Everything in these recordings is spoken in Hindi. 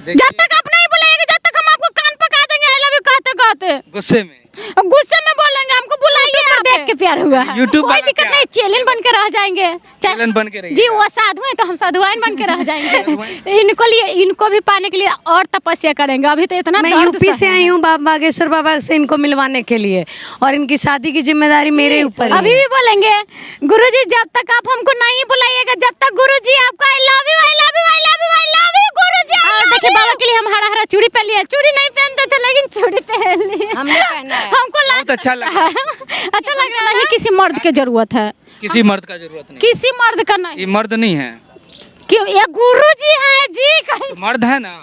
जब तक आप नहीं बुलाइएगा जब तक हम आपको कान पका देंगे आई लव यू कहते कहते। गुस्से में बोलेंगे, हमको बुलाइए। देख के प्यार हुआ है, कोई दिक्कत नहीं, चैलेंज बन के रह जाएंगे। चैलेंज बन के जी वो साधु है तो हम साधुआइन बन के रह जाएंगे। इनको भी पाने के लिए और तपस्या करेंगे। अभी तो इतना मैं यूपी से आई हूँ बागेश्वर बाबा से इनको मिलवाने के लिए, और इनकी शादी की जिम्मेदारी मेरे ऊपर है। अभी भी बोलेंगे गुरुजी जब तक आप हमको नहीं बुलाइएगा जब तक गुरुजी आपका I love you I love you I love you I love you Guruji. देखिए बाबा के लिए हम हरा हरा चूड़ी पहन लिया, चूड़ी नहीं पहनते थे लेकिन चूड़ी पहन ली हमने पहना है। हमको बहुत अच्छा लगा। अच्छा लग रहा है। किसी मर्द की जरूरत है, किसी मर्द का जरूरत नहीं, किसी मर्द का नहीं। ये मर्द नहीं है, क्यों? ये गुरुजी हैं जी। कहीं तो मर्द है ना,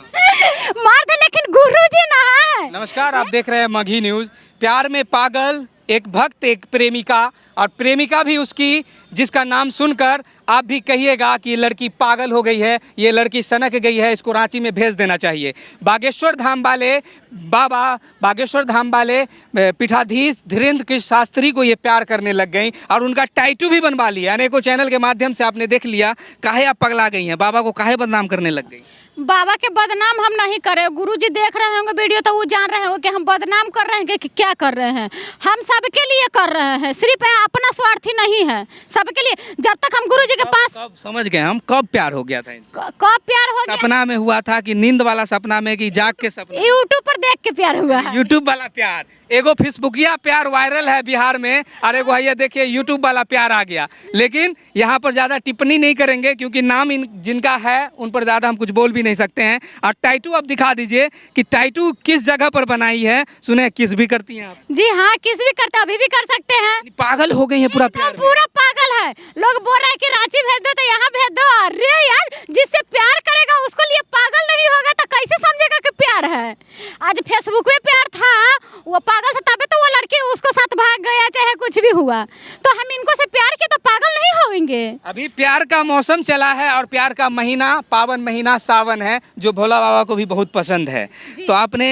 मर्द है लेकिन गुरुजी ना है। नमस्कार, आप देख रहे हैं मघी न्यूज़। प्यार में पागल एक भक्त, एक प्रेमिका, और प्रेमिका भी उसकी, जिसका नाम सुनकर आप भी कहिएगा कि ये लड़की पागल हो गई है, ये लड़की सनक गई है, इसको रांची में भेज देना चाहिए। बागेश्वर धाम वाले बाबा, बागेश्वर धाम वाले पीठाधीश धीरेन्द्र कृष्ण शास्त्री को ये प्यार करने लग गई और उनका टैटू भी बनवा लिया। अनेकों चैनल के माध्यम से आपने देख लिया। काहे आप पगला गई हैं, बाबा को काहे बदनाम करने लग गई? बाबा के बदनाम हम नहीं कर रहे। गुरुजी देख रहे होंगे वीडियो तो वो जान रहे हो कि हम बदनाम कर रहे हैं कि क्या कर रहे हैं। हम सबके लिए कर रहे हैं, सिर्फ अपना स्वार्थी नहीं है, सबके लिए। जब तक हम गुरुजी के पास कब समझ गए हम कब प्यार हो गया था इनसे? कब प्यार हो गया? सपना में हुआ था कि नींद वाला सपना में कि जाग के सपना? यूट्यूब पर देख के प्यार हुआ है। यूट्यूब वाला प्यार, एगो फेसबुकिया प्यार वायरल है बिहार में, और एगो है देखिए यूट्यूब वाला प्यार आ गया। लेकिन यहाँ पर ज़्यादा टिप्पणी नहीं करेंगे क्योंकि नाम जिनका है उन पर ज़्यादा हम कुछ बोल भी नहीं सकते हैं। और टैटू आप दिखा दीजिए कि टैटू किस जगह पर बनाई है। सुने किस भी करती हैं आप? जी हाँ, किस भी करते, अभी भी कर सकते हैं। पागल हो गई है पूरा प्यार में। पूरा पागल है। लोग बोल रहे हैं कि रांची भेज दो तो यहाँ भेज दो। अरे यार, जिससे प्यार करेगा उसको लिए पागल नहीं होगा तो कैसे समझेगा कि प्यार है? आज फेसबुक पे प्यार था, वो पागल था तभी तो वो लड़की उसको साथ भाग गया, चाहे कुछ भी हुआ। तो हम इनको से प्यार किए तो पागल नहीं होंगे। अभी प्यार का मौसम चला है और प्यार का महीना, पावन महीना सावन है, जो भोला बाबा को भी बहुत पसंद है। तो आपने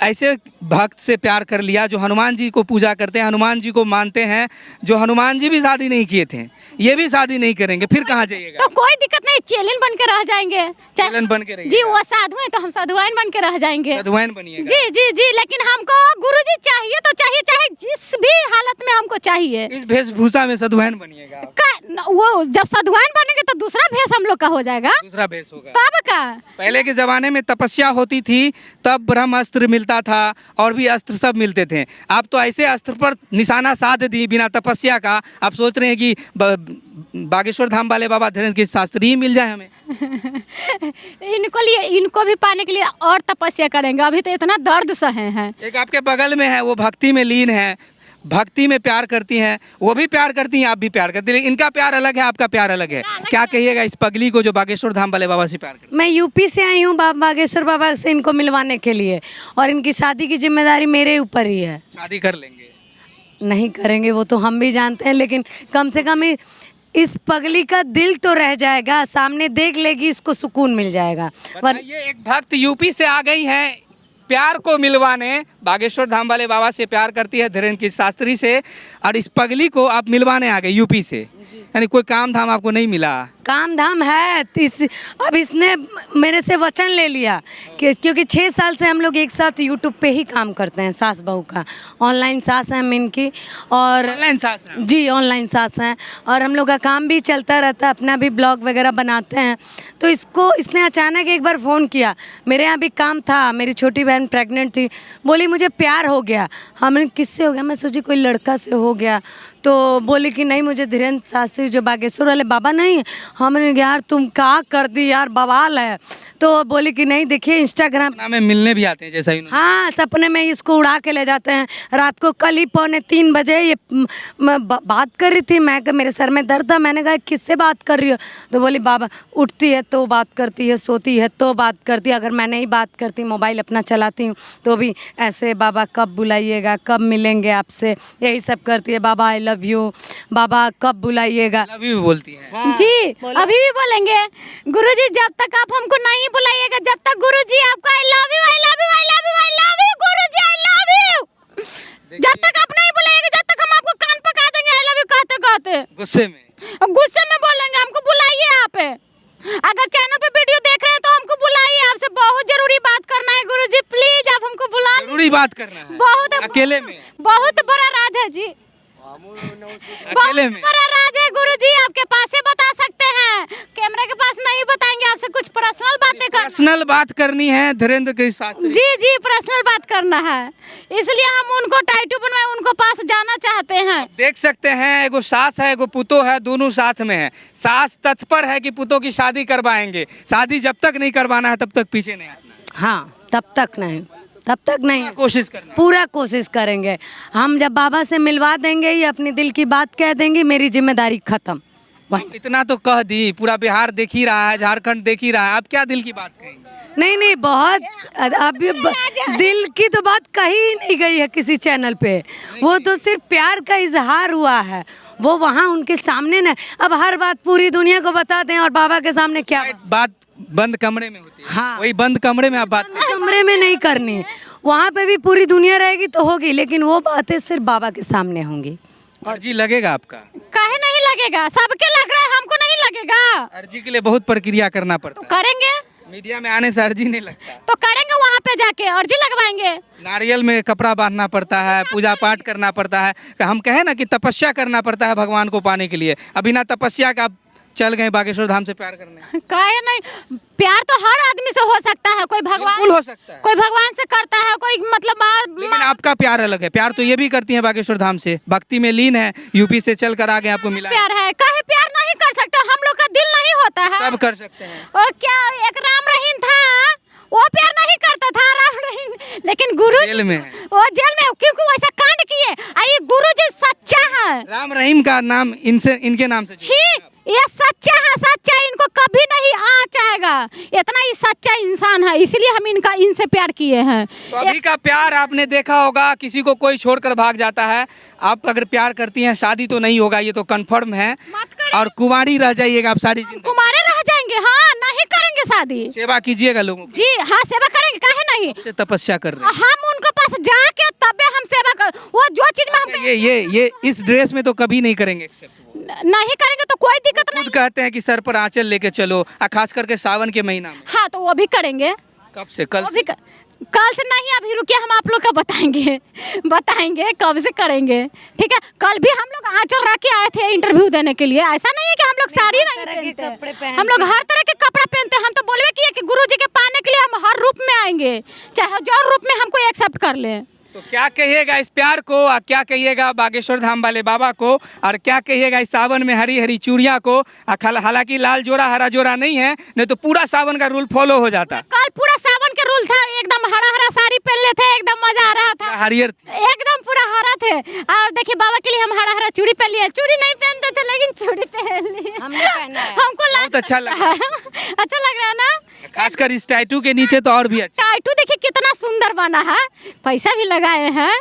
ऐसे भक्त से प्यार कर लिया जो हनुमान जी को पूजा करते हैं, हनुमान जी को मानते हैं, जो हनुमान जी भी शादी नहीं किए थे, ये भी शादी नहीं करेंगे, फिर कहाँ जाइएगा? तो कोई दिक्कत नहीं, चैलेंज बन के रह जाएंगे। चैलेंज बन के जी वो साधु है तो हम साधुआइन बन के रह जाएंगे। साधुआइन बनिएगा? जी जी जी, लेकिन हमको गुरुजी चाहिए तो चाहिए, चाहे जिस भी हालत में हमको चाहिए। इस वेशभूषा में साधुआइन बनिएगा आप? वो जब साधुआइन बनेंगे तो दूसरा भेष हम लोग का हो जाएगा। दूसरा भेष होगा तब का? पहले के जमाने में तपस्या होती थी तब ब्रह्मास्त्र मिलता था और भी अस्त्र सब मिलते थे। आप तो ऐसे अस्त्र पर निशाना साध दी बिना तपस्या का। आप सोच रहे हैं कि बागेश्वर धाम वाले बाबा धीरेन्द्र कृष्ण शास्त्री ही मिल जाए हमें? इनको भी पाने के लिए और तपस्या करेंगे। अभी तो इतना दर्द सहे हैं। एक आपके बगल में है, वो भक्ति में लीन है, भक्ति में प्यार करती हैं, वो भी प्यार करती हैं, आप भी प्यार करती हैं, लेकिन इनका प्यार अलग है, आपका प्यार अलग है। क्या कहिएगा इस पगली को जो बागेश्वर धाम वाले बाबा से प्यार करती है? मैं यूपी से आई हूँ बागेश्वर बाबा से इनको मिलवाने के लिए, और इनकी शादी की जिम्मेदारी मेरे ऊपर ही है। शादी कर लेंगे? नहीं करेंगे वो तो हम भी जानते हैं, लेकिन कम से कम इस पगली का दिल तो रह जाएगा, सामने देख लेगी, इसको सुकून मिल जाएगा। ये एक भक्त यूपी से आ गई है प्यार को मिलवाने, बागेश्वर धाम वाले बाबा से प्यार करती है धीरेन्द्र कृष्ण शास्त्री से, और इस पगली को आप मिलवाने आ गए यूपी से। यानी कोई काम धाम आपको नहीं मिला? काम धाम है। अब इसने मेरे से वचन ले लिया कि क्योंकि 6 साल से हम लोग एक साथ यूट्यूब पे ही काम करते हैं, सास बहू का। ऑनलाइन सास है हम इनकी, और ऑनलाइन सास हैं? जी ऑनलाइन सास हैं, और हम लोग का काम भी चलता रहता है, अपना भी ब्लॉग वगैरह बनाते हैं। तो इसने अचानक एक बार फ़ोन किया, मेरे यहाँ भी काम था, मेरी छोटी बहन प्रेग्नेंट थी, बोली मुझे प्यार हो गया। हमने किससे हो गया? मैं सोची कोई लड़का से हो गया। तो बोली कि नहीं, मुझे धीरेन्द्र शास्त्री जो बागेश्वर वाले बाबा नहीं, हमने यार तुम क्या कर दी यार, बवाल है। तो बोली कि नहीं देखिए इंस्टाग्राम में मिलने भी आते हैं जैसा ही? हाँ, सपने में इसको उड़ा के ले जाते हैं। रात को कल ही 2:45 बजे ये बात कर रही थी, मैं मेरे सर में दर्द था, मैंने कहा किससे बात कर रही हो? तो बोली बाबा, उठती है तो बात करती है, सोती है तो बात करती है, अगर मैं नहीं बात करती, मोबाइल अपना चलाती हूँ तो भी ऐसे, बाबा कब बुलाइएगा, कब मिलेंगे आपसे, यही सब करती है। बाबा आई लव यू, बाबा कब बुलाइएगा, लव यू बोलती है। हाँ, जी अभी भी बोलेंगे गुरुजी जब तक आप हमको नहीं बुलाइएगा जब तक गुरुजी आपका I love you I love you I love you I love you Guruji I love you. जब तक आप नहीं बुलाइएगा जब तक हम आपको कान पका देंगे आई लव यू कहते कहते। गुस्से में बोलेंगे। हमको बुलाइए आप। अगर चैनल पे वीडियो देख रहे हैं तो हमको बुलाइए, आपसे बहुत जरूरी बात करना है बहुत अकेले में, बहुत बड़ा राज है जी, अकेले में। बड़ा राज है गुरुजी, आपके पास ही बता सकते हैं, कैमरे के पास नहीं बताएंगे। आपसे कुछ पर्सनल बातें पर्सनल बात करनी है धीरेन्द्र कृष्ण शास्त्री जी जी, पर्सनल बात करना है, इसलिए हम उनको टाइटू बनवाए, उनको पास जाना चाहते हैं। देख सकते हैं एगो सास है एगो पुतो है, दोनों साथ में है। सास तत्पर है कि पुतो की शादी करवाएंगे, शादी जब तक नहीं करवाना है तब तक पीछे नहीं हटना है। हाँ, तब तक नहीं, तब तक नहीं, कोशिश करना। पूरा कोशिश करेंगे। हम जब बाबा से मिलवा देंगे, ये अपनी दिल की बात कह देंगी, मेरी जिम्मेदारी खत्म। वही इतना तो कह दी, पूरा बिहार देख ही रहा है, झारखंड देख ही रहा है, अब क्या दिल की बात कहेंगे? नहीं नहीं, बहुत अभी दिल की तो बात कही नहीं गई है किसी चैनल पे, वो तो सिर्फ प्यार का इजहार हुआ है, वो वहाँ उनके सामने ना। अब हर बात पूरी दुनिया को बता दें और बाबा के सामने क्या बात बंद कमरे में होती है। हाँ। वही बंद कमरे में आप बात कमरे में नहीं करनी, वहाँ पे भी पूरी दुनिया रहेगी तो होगी, लेकिन वो बातें सिर्फ बाबा के सामने होंगी। अर्जी लगेगा आपका? काहे नहीं लगेगा, सबके लग रहा है, हमको नहीं लगेगा। अर्जी के लिए बहुत प्रक्रिया करना पड़ता है, करेंगे मीडिया में आने से अर्जी नहीं लगता। तो करेंगे, वहाँ पे जाके अर्जी लगवाएंगे। नारियल में कपड़ा बांधना पड़ता है, पूजा पाठ करना पड़ता है, हम कहें ना कि तपस्या करना पड़ता है भगवान को पाने के लिए। अभी ना तपस्या का चल गए बागेश्वर धाम से प्यार करने। काहे नहीं, प्यार तो हर आदमी से हो सकता है, कोई भगवान बिल्कुल हो सकता है, कोई भगवान से करता है, कोई मतलब लेकिन आपका प्यार अलग है। प्यार तो ये भी करती है बागेश्वर धाम से, भक्ति में लीन है, यूपी से चल कर आगे आपको मिला। प्यार है, काहे प्यार नहीं कर सकते, हम लोग का दिल नहीं होता है। सब कर सकते हैं। और क्या एक राम रहीम था, वो प्यार नहीं करता था राम रहीम, लेकिन गुरु जेल में, वो जेल में क्योंकि वैसा कांड किए। ये गुरु जी सच्चा है, राम रहीम का नाम इनसे, इनके नाम से छी, ये सच्चा है, सच्चा, इनको कभी नहीं आँच आएगा, इतना ही सच्चा इंसान है, इसलिए हम इनसे प्यार किए हैं। तो अभी का प्यार आपने देखा होगा, किसी को कोई छोड़कर भाग जाता है। आप अगर प्यार करती हैं, शादी तो नहीं होगा, ये तो कंफर्म है, मत करें। और कुंवारी रह जाइएगा आप सारी जिंदगी। कुमारे रह जाएंगे, हाँ, नहीं करेंगे शादी। सेवा कीजिएगा लोगों की, जी हाँ, सेवा करेंगे, काहे नहीं, से तपस्या कर रहे हम उनके पास जाके तबे हम सेवा कर, वो जो चीज में हम हैं। ये इस ड्रेस में तो कभी नहीं करेंगे accept वो। नहीं करेंगे तो कोई दिक्कत नहीं। खुद कहते हैं कि सर पर आंचल लेके चलो, और खास करके सावन के महीना में। हाँ, तो वो भी करेंगे, कब से? कल वो भी कल से नहीं, अभी रुकिए, हम आप लोग का बताएंगे कब से करेंगे, ठीक है। कल भी हम लोग आंचल रख के आए थे इंटरव्यू देने के लिए, ऐसा नहीं है कि हम लोग साड़ी नहीं पहनते, हम लोग हर तरह के कपड़ा पहनते हैं। हम तो बोलवे किए कि गुरुजी के पाने के लिए हम हर रूप में आएंगे, चाहे जो रूप में हमको एक्सेप्ट कर ले। तो क्या कहिएगा इस प्यार को, और क्या कहिएगा बागेश्वर धाम वाले बाबा को, और क्या कहिएगा इस सावन में हरी हरी चूड़ियाँ को? हालांकि लाल जोड़ा हरा जोड़ा नहीं है, नहीं तो पूरा सावन का रूल फॉलो हो जाता। कल पूरा सावन के रूल था, एकदम हरा हरा साड़ी पहन ले थे, एकदम मजा आ रहा था, हरियर थी। एकदम पूरा हरा थे। और देखिए बाबा के लिए हम हरा हरा चूड़ी पहन लिए, चूड़ी नहीं पहनते थे लेकिन चूड़ी पहन लिए, हमने पहना है। हमको बहुत अच्छा लग रहा है। अच्छा लग रहा है ना, खासकर इस टैटू के नीचे तो और भी अच्छा। टाइटू देखिए कितना सुंदर बना है, पैसा भी लगाए हैं।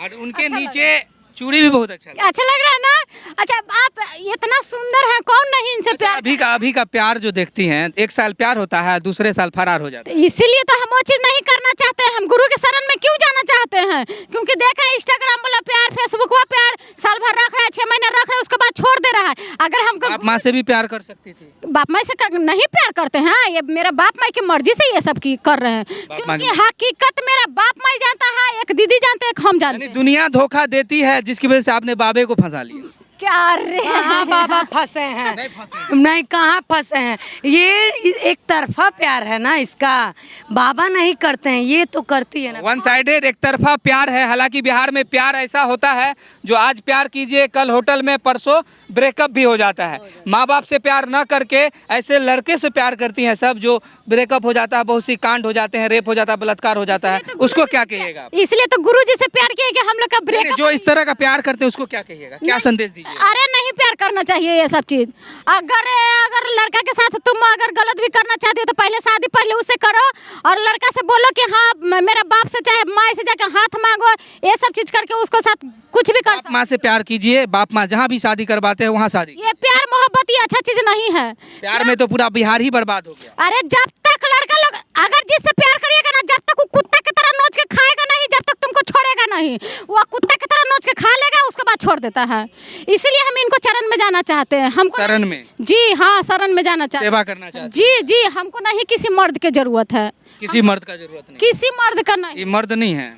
और उनके नीचे चूड़ी भी बहुत अच्छा लगा। अच्छा लग रहा है ना। अच्छा, आप इतना सुंदर है, कौन नहीं इनसे प्यार। अभी का प्यार जो देखती हैं, एक साल प्यार होता है, दूसरे साल फरार हो जाता है। इसीलिए तो हम वो चीज नहीं करना चाहते हैं, हम गुरु के शरण में क्यों जाना चाहते हैं, क्योंकि देख रहे हैं इंस्टाग्राम वाला प्यार, फेसबुक वाला प्यार, साल भर रख रहा है, 6 महीने रख रहा है, उसके बाद छोड़ दे रहा है। अगर हमको आप माँ से भी प्यार कर सकती थी। बाप माई से नहीं प्यार करते हैं, ये मेरा बाप माई की मर्जी से ये सब की कर रहे हैं, क्योंकि हकीकत मेरा बाप माई जानता है, एक दीदी जानते हैं, एक हम जानते यानी हैं। दुनिया धोखा देती है, जिसकी वजह से आपने बाबे को फंसा लिया। क्या रे, कहाँ बाबा फंसे हैं? नहीं, कहाँ फंसे हैं, ये एक तरफा प्यार है ना, इसका बाबा नहीं करते हैं, ये तो करती है ना। वन साइडेड एक तरफा प्यार है। हालांकि बिहार में प्यार ऐसा होता है जो आज प्यार कीजिए, कल होटल में, परसों ब्रेकअप भी हो जाता है। माँ बाप से प्यार न करके ऐसे लड़के से प्यार करती हैं सब, जो ब्रेकअप हो जाता है, बहुत सी कांड हो जाते हैं, रेप हो जाता है, बलात्कार हो जाता है, उसको क्या कहिएगा? इसलिए तो गुरु जी से प्यार किए कि हम लोग का ब्रेक। जो इस तरह का प्यार करते हैं उसको क्या कहिएगा, क्या संदेश दीजिए? अरे नहीं प्यार करना चाहिए ये सब चीज। अगर लड़का के साथ तुम अगर गलत भी करना चाहती हो तो पहले शादी पहले उससे करो, और लड़का से बोलो कि हाँ मेरा बाप से चाहे माँ से जाकर हाथ मांगो, ये सब चीज करके उसको साथ कुछ भी कर बाप माँ से प्यार कीजिए, बाप माँ जहाँ भी शादी करवाते हैं वहाँ शादी। ये प्यार मोहब्बत ये अच्छा चीज नहीं है। प्यार में तो पूरा बिहार ही बर्बाद हो गया। अरे जब तक लड़का लोग अगर जिससे प्यार करिएगा ना, जब तक वो कुत्ता की तरह नोच के खाएगा नहीं, जब तक तुमको छोड़ेगा नहीं, वो कुत्ता की तरह नोच के खा लेगा, उसके बाद छोड़ देता है। इसीलिए हम इनको चरण में जाना चाहते हैं, हमको शरण में। जी हाँ, शरण में जाना चाहते सेवा करना चाहते जी जी, हमको नहीं किसी मर्द की जरूरत है, हैं। किसी मर्द का जरूरत नहीं, किसी मर्द का नहीं। ये मर्द नहीं है।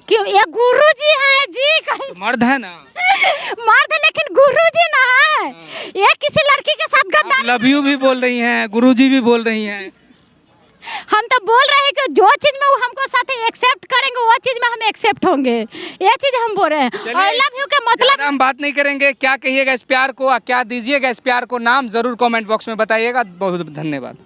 क्यों? ये गुरु जी हैं जी, कहीं मर्द है ना, मर्द, लेकिन गुरु जी ना है। ये किसी लड़की के साथ आप गद्दारी। लव यू भी बोल रही हैं, गुरुजी भी बोल रही हैं। हम तो बोल रहे हैं कि जो चीज में वो हमको साथ एक्सेप्ट करेंगे वो चीज में हम एक्सेप्ट होंगे, ये चीज हम बोल रहे हैं। आई लव यू के मतलब ज़्यादा हम बात नहीं करेंगे। क्या कहिएगा इस प्यार को, क्या दीजिएगा इस प्यार को नाम, ज़रूर कमेंट बॉक्स में बताइएगा। बहुत धन्यवाद।